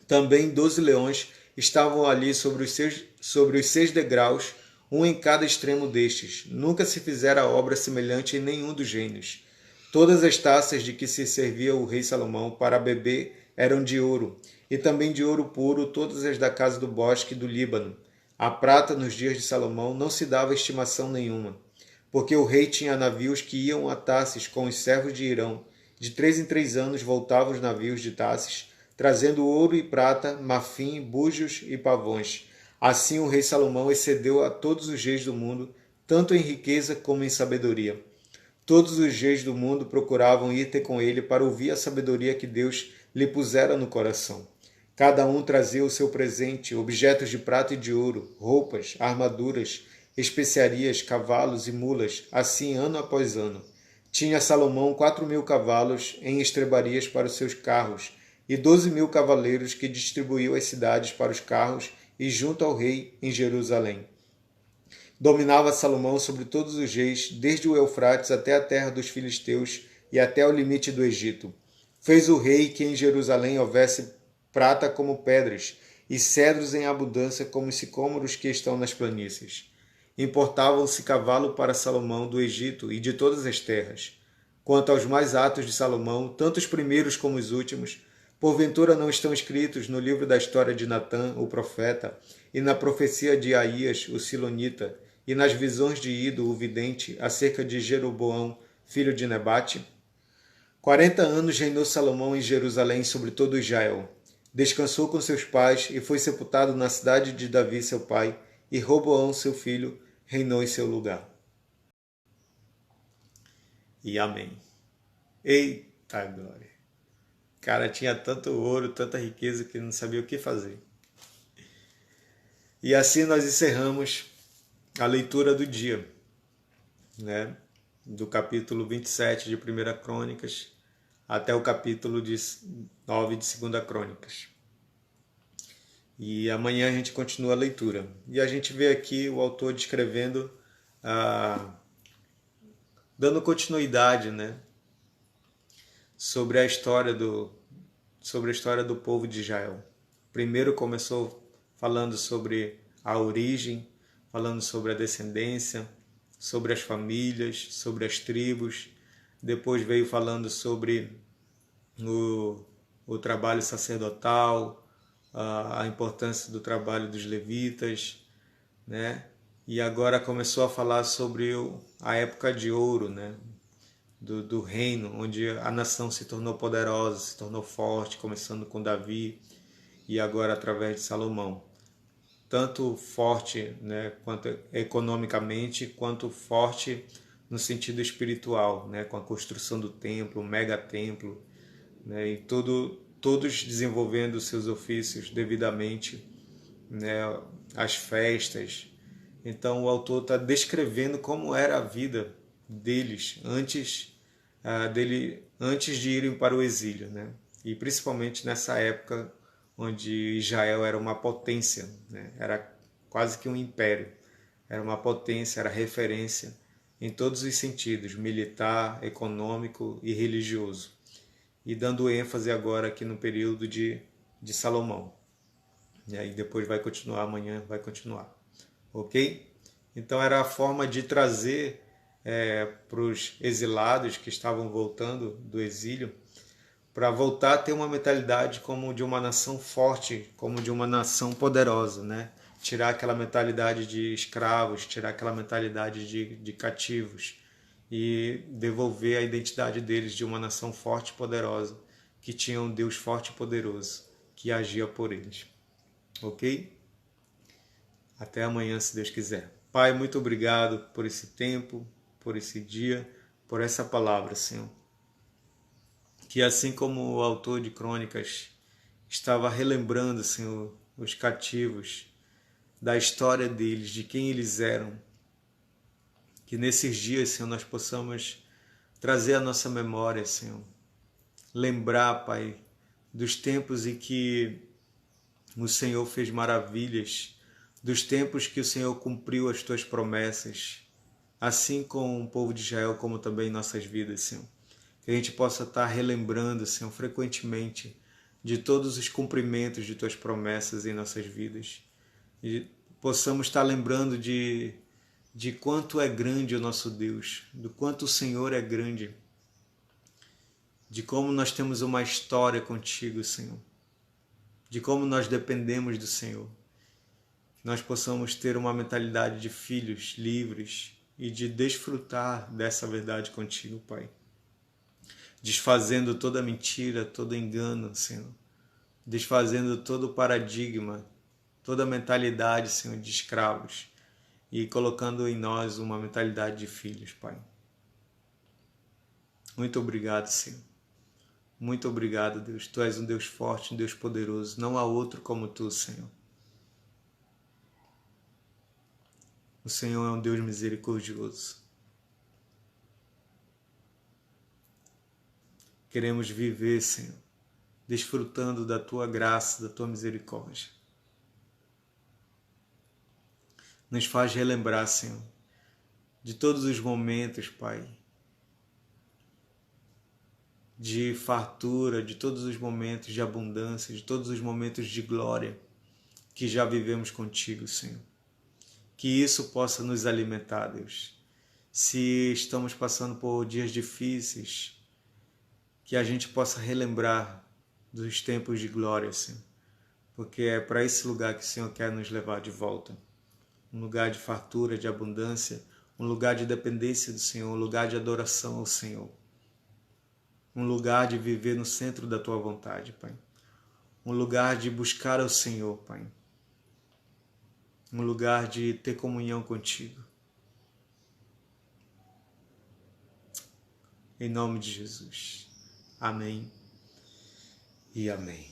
Também 12 leões estavam ali sobre os 6 degraus, um em cada extremo destes. Nunca se fizera obra semelhante em nenhum dos reinos. Todas as taças de que se servia o rei Salomão para beber eram de ouro, e também de ouro puro todas as da casa do bosque do Líbano. A prata nos dias de Salomão não se dava estimação nenhuma, porque o rei tinha navios que iam a Tarsis com os servos de Irão. De 3 em 3 anos voltavam os navios de Tarsis, trazendo ouro e prata, marfim, búzios e pavões. Assim o rei Salomão excedeu a todos os reis do mundo, tanto em riqueza como em sabedoria. Todos os reis do mundo procuravam ir ter com ele para ouvir a sabedoria que Deus lhe pusera no coração. Cada um trazia o seu presente, objetos de prata e de ouro, roupas, armaduras, especiarias, cavalos e mulas, assim ano após ano. Tinha Salomão 4.000 cavalos em estrebarias para os seus carros, e 12.000 cavaleiros que distribuiu as cidades para os carros e junto ao rei em Jerusalém. Dominava Salomão sobre todos os reis, desde o Eufrates até a terra dos filisteus e até o limite do Egito. Fez o rei que em Jerusalém houvesse prata como pedras, e cedros em abundância como os sicômoros que estão nas planícies. Importavam-se cavalo para Salomão do Egito e de todas as terras. Quanto aos mais atos de Salomão, tanto os primeiros como os últimos, porventura não estão escritos no livro da história de Natã, o profeta, e na profecia de Aías, o silonita, e nas visões de Ido, o vidente, acerca de Jeroboão, filho de Nebate? 40 anos reinou Salomão em Jerusalém sobre todo Israel. Descansou com seus pais e foi sepultado na cidade de Davi, seu pai, e Roboão, seu filho, reinou em seu lugar. E amém. Eita glória! O cara tinha tanto ouro, tanta riqueza que não sabia o que fazer. E assim nós encerramos a leitura do dia, né? Do capítulo 27 de 1 Crônicas até o capítulo 9 de 2 Crônicas. E amanhã a gente continua a leitura. E a gente vê aqui o autor descrevendo, dando continuidade, né, sobre a história do povo de Israel. Primeiro começou falando sobre a origem, falando sobre a descendência, sobre as famílias, sobre as tribos. Depois veio falando sobre o trabalho sacerdotal, a importância do trabalho dos levitas, né? E agora começou a falar sobre a época de ouro, né? Do reino, onde a nação se tornou poderosa, se tornou forte, começando com Davi e agora através de Salomão. Tanto forte, né, quanto economicamente, quanto forte no sentido espiritual, né, com a construção do templo, o mega templo, né, e todos desenvolvendo seus ofícios devidamente, né, as festas. Então o autor está descrevendo como era a vida deles antes de irem para o exílio, né? E principalmente nessa época onde Israel era uma potência, né? Era quase que um império, era uma potência, era referência em todos os sentidos, militar, econômico e religioso. E dando ênfase agora aqui no período de Salomão. E aí depois vai continuar, amanhã vai continuar. Ok? Então era a forma de trazer para os exilados que estavam voltando do exílio, para voltar a ter uma mentalidade como de uma nação forte, como de uma nação poderosa, né? Tirar aquela mentalidade de escravos, tirar aquela mentalidade de cativos e devolver a identidade deles de uma nação forte e poderosa, que tinha um Deus forte e poderoso, que agia por eles. Ok? Até amanhã, se Deus quiser. Pai, muito obrigado por esse tempo, por esse dia, por essa palavra, Senhor. Que assim como o autor de Crônicas estava relembrando, Senhor, os cativos, da história deles, de quem eles eram, que nesses dias, Senhor, nós possamos trazer à nossa memória, Senhor. Lembrar, Pai, dos tempos em que o Senhor fez maravilhas, dos tempos que o Senhor cumpriu as Tuas promessas, assim com o povo de Israel, como também em nossas vidas, Senhor. Que a gente possa estar relembrando, Senhor, frequentemente de todos os cumprimentos de Tuas promessas em nossas vidas. E possamos estar lembrando de quanto é grande o nosso Deus, do quanto o Senhor é grande, de como nós temos uma história contigo, Senhor, de como nós dependemos do Senhor. Que nós possamos ter uma mentalidade de filhos livres e de desfrutar dessa verdade contigo, Pai. Desfazendo toda mentira, todo engano, Senhor. Desfazendo todo paradigma, toda mentalidade, Senhor, de escravos. e colocando em nós uma mentalidade de filhos, Pai. Muito obrigado, Senhor. Muito obrigado, Deus. Tu és um Deus forte, um Deus poderoso. Não há outro como Tu, Senhor. O Senhor é um Deus misericordioso. Queremos viver, Senhor, desfrutando da Tua graça, da Tua misericórdia. Nos faz relembrar, Senhor, de todos os momentos, Pai, de fartura, de todos os momentos de abundância, de todos os momentos de glória que já vivemos contigo, Senhor. Que isso possa nos alimentar, Deus. Se estamos passando por dias difíceis, que a gente possa relembrar dos tempos de glória, Senhor. Porque é para esse lugar que o Senhor quer nos levar de volta. Um lugar de fartura, de abundância, um lugar de dependência do Senhor, um lugar de adoração ao Senhor. Um lugar de viver no centro da Tua vontade, Pai. Um lugar de buscar ao Senhor, Pai. Um lugar de ter comunhão contigo. Em nome de Jesus. Amém e amém.